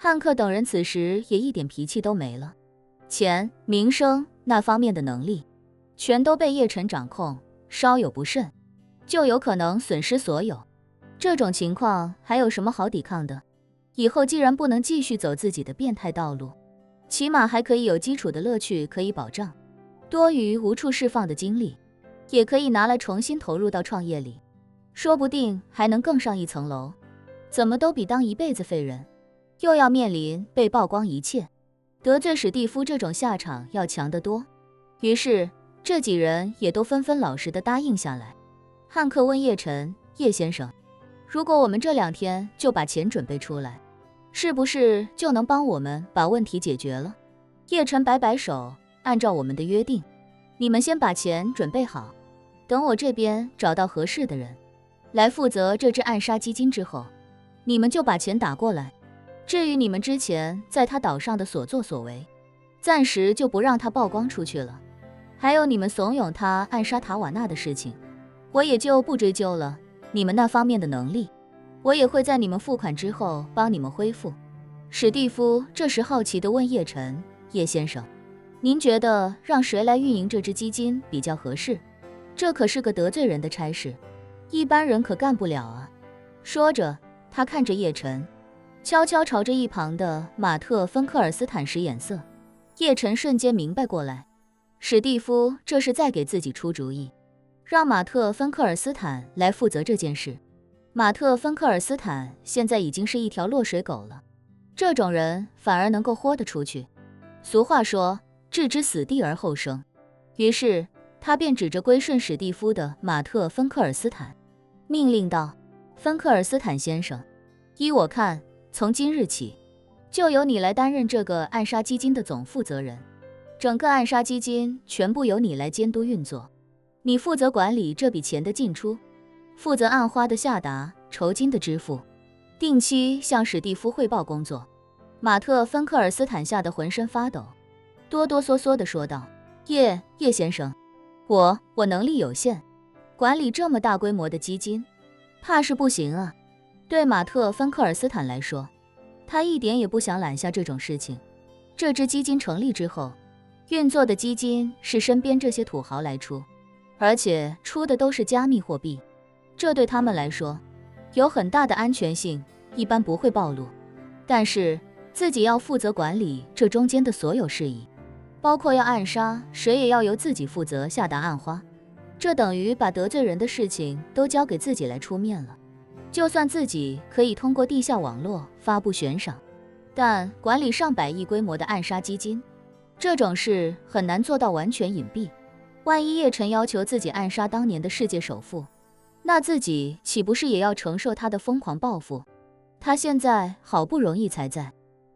汉克等人此时也一点脾气都没了，钱、名声那方面的能力，全都被叶晨掌控，稍有不慎，就有可能损失所有。这种情况还有什么好抵抗的？以后既然不能继续走自己的变态道路，起码还可以有基础的乐趣可以保障，多余无处释放的精力，也可以拿来重新投入到创业里，说不定还能更上一层楼。怎么都比当一辈子废人，又要面临被曝光一切，得罪史蒂夫这种下场要强得多。于是这几人也都纷纷老实地答应下来。汉克问叶晨：叶先生，如果我们这2天就把钱准备出来，是不是就能帮我们把问题解决了？叶晨摆摆手，按照我们的约定，你们先把钱准备好，等我这边找到合适的人来负责这支暗杀基金之后，你们就把钱打过来。至于你们之前在他岛上的所作所为，暂时就不让他曝光出去了。还有你们怂恿他暗杀塔瓦纳的事情，我也就不追究了。你们那方面的能力，我也会在你们付款之后帮你们恢复。史蒂夫这时好奇地问叶晨：叶先生，您觉得让谁来运营这支基金比较合适？这可是个得罪人的差事，一般人可干不了啊。说着，他看着叶晨，悄悄朝着一旁的马特·芬克尔斯坦使眼色。叶晨瞬间明白过来，史蒂夫这是在给自己出主意，让马特·芬克尔斯坦来负责这件事。马特·芬克尔斯坦现在已经是一条落水狗了，这种人反而能够豁得出去。俗话说，置之死地而后生。于是他便指着归顺史蒂夫的马特·芬克尔斯坦，命令道：芬克尔斯坦先生，依我看，从今日起，就由你来担任这个暗杀基金的总负责人，整个暗杀基金全部由你来监督运作，你负责管理这笔钱的进出，负责暗花的下达、酬金的支付，定期向史蒂夫汇报工作。马特·芬克尔斯坦吓得浑身发抖，哆哆嗦嗦地说道：叶先生，我能力有限，管理这么大规模的基金，怕是不行啊。对马特·芬克尔斯坦来说，他一点也不想揽下这种事情。这支基金成立之后，运作的基金是身边这些土豪来出，而且出的都是加密货币，这对他们来说有很大的安全性，一般不会暴露。但是自己要负责管理这中间的所有事宜，包括要暗杀谁也要由自己负责下达暗花，这等于把得罪人的事情都交给自己来出面了。就算自己可以通过地下网络发布悬赏，但管理上百亿规模的暗杀基金，这种事很难做到完全隐蔽。万一叶晨要求自己暗杀当年的世界首富，那自己岂不是也要承受他的疯狂报复？他现在好不容易才在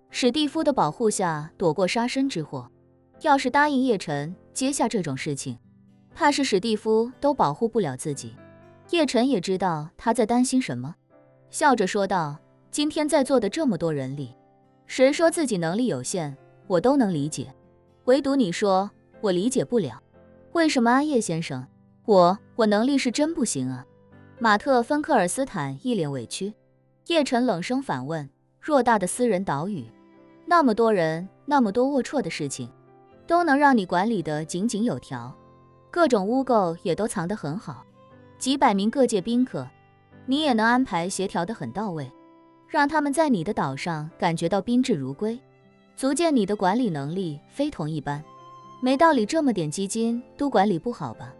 史蒂夫的保护下躲过杀身之祸，要是答应叶晨接下这种事情，怕是史蒂夫都保护不了自己。叶晨也知道他在担心什么，笑着说道：今天在座的这么多人里，谁说自己能力有限，我都能理解，唯独你说我理解不了。为什么啊，叶先生？我能力是真不行啊。马特·芬克尔斯坦一脸委屈。叶晨冷声反问：偌大的私人岛屿，那么多人，那么多龌龊的事情，都能让你管理得井井有条，各种污垢也都藏得很好，几百名各界宾客，你也能安排协调得很到位，让他们在你的岛上感觉到宾至如归，足见你的管理能力非同一般。没道理这么点基金都管理不好吧？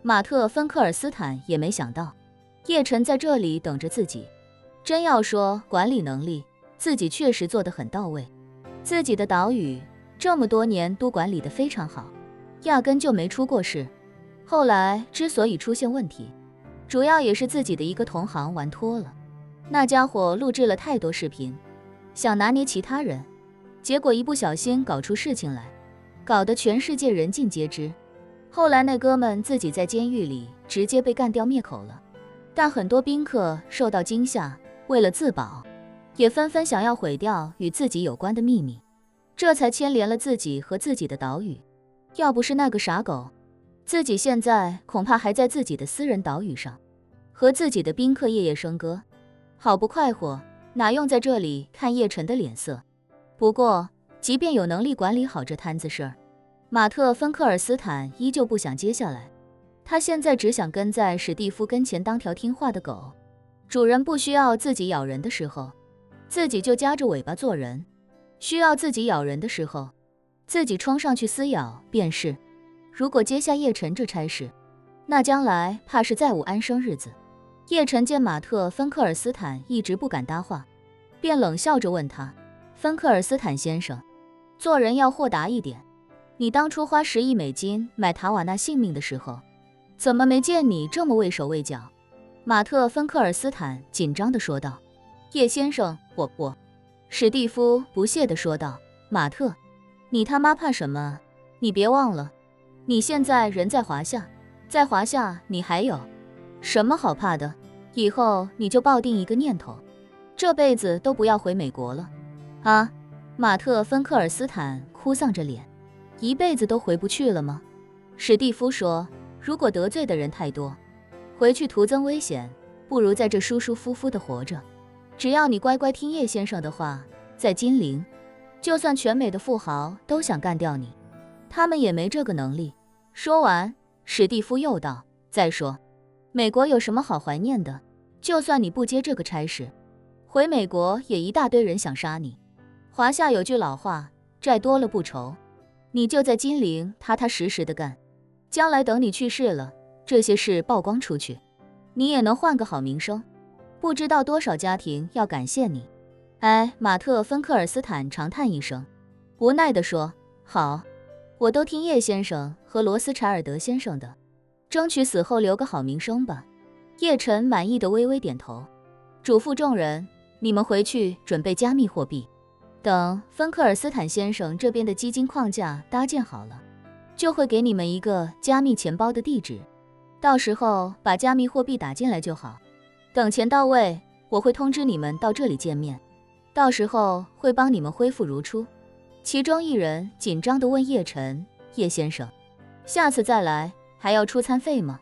马特·芬克尔斯坦也没想到叶晨在这里等着自己。真要说管理能力，自己确实做得很到位，自己的岛屿这么多年都管理得非常好，压根就没出过事。后来之所以出现问题，主要也是自己的一个同行玩脱了，那家伙录制了太多视频，想拿捏其他人，结果一不小心搞出事情来，搞得全世界人尽皆知。后来那哥们自己在监狱里直接被干掉灭口了，但很多宾客受到惊吓，为了自保，也纷纷想要毁掉与自己有关的秘密，这才牵连了自己和自己的岛屿。要不是那个傻狗，自己现在恐怕还在自己的私人岛屿上，和自己的宾客夜夜笙歌，好不快活。哪用在这里看叶晨的脸色？不过，即便有能力管理好这摊子事儿，马特·芬克尔斯坦依旧不想接下来。他现在只想跟在史蒂夫跟前当条听话的狗。主人不需要自己咬人的时候，自己就夹着尾巴做人；需要自己咬人的时候，自己冲上去撕咬便是。如果接下叶晨这差事，那将来怕是再无安生日子。叶晨见马特·芬克尔斯坦一直不敢搭话，便冷笑着问他：“芬克尔斯坦先生，做人要豁达一点。你当初花10亿美金买塔瓦纳性命的时候，怎么没见你这么畏手畏脚？”马特·芬克尔斯坦紧张地说道：“叶先生，我……”史蒂夫不屑地说道：“马特，你他妈怕什么？你别忘了，你现在人在华夏，在华夏你还有什么好怕的？以后你就抱定一个念头，这辈子都不要回美国了。”啊！马特·芬克尔斯坦哭丧着脸：“一辈子都回不去了吗？”史蒂夫说：“如果得罪的人太多，回去徒增危险，不如在这舒舒服服的活着。只要你乖乖听叶先生的话，在金陵，就算全美的富豪都想干掉你，他们也没这个能力。”说完，史蒂夫又道：“再说，美国有什么好怀念的？就算你不接这个差事，回美国也一大堆人想杀你。华夏有句老话，债多了不愁，你就在金陵踏踏实实的干，将来等你去世了，这些事曝光出去，你也能换个好名声，不知道多少家庭要感谢你。”哎，马特·芬克尔斯坦长叹一声，无奈地说：“好，我都听叶先生和罗斯柴尔德先生的，争取死后留个好名声吧。”叶晨满意的微微点头，嘱咐众人：“你们回去准备加密货币，等芬克尔斯坦先生这边的基金框架搭建好了，就会给你们一个加密钱包的地址，到时候把加密货币打进来就好。等钱到位，我会通知你们到这里见面，到时候会帮你们恢复如初。”其中一人紧张地问叶晨：“叶先生，下次再来还要出餐费吗？”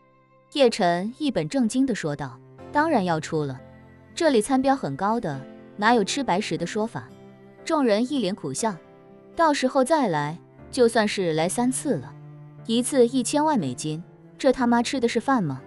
叶晨一本正经地说道：“当然要出了，这里餐标很高的，哪有吃白食的说法？”众人一脸苦笑。到时候再来，就算是来3次了，一次1000万美金，这他妈吃的是饭吗？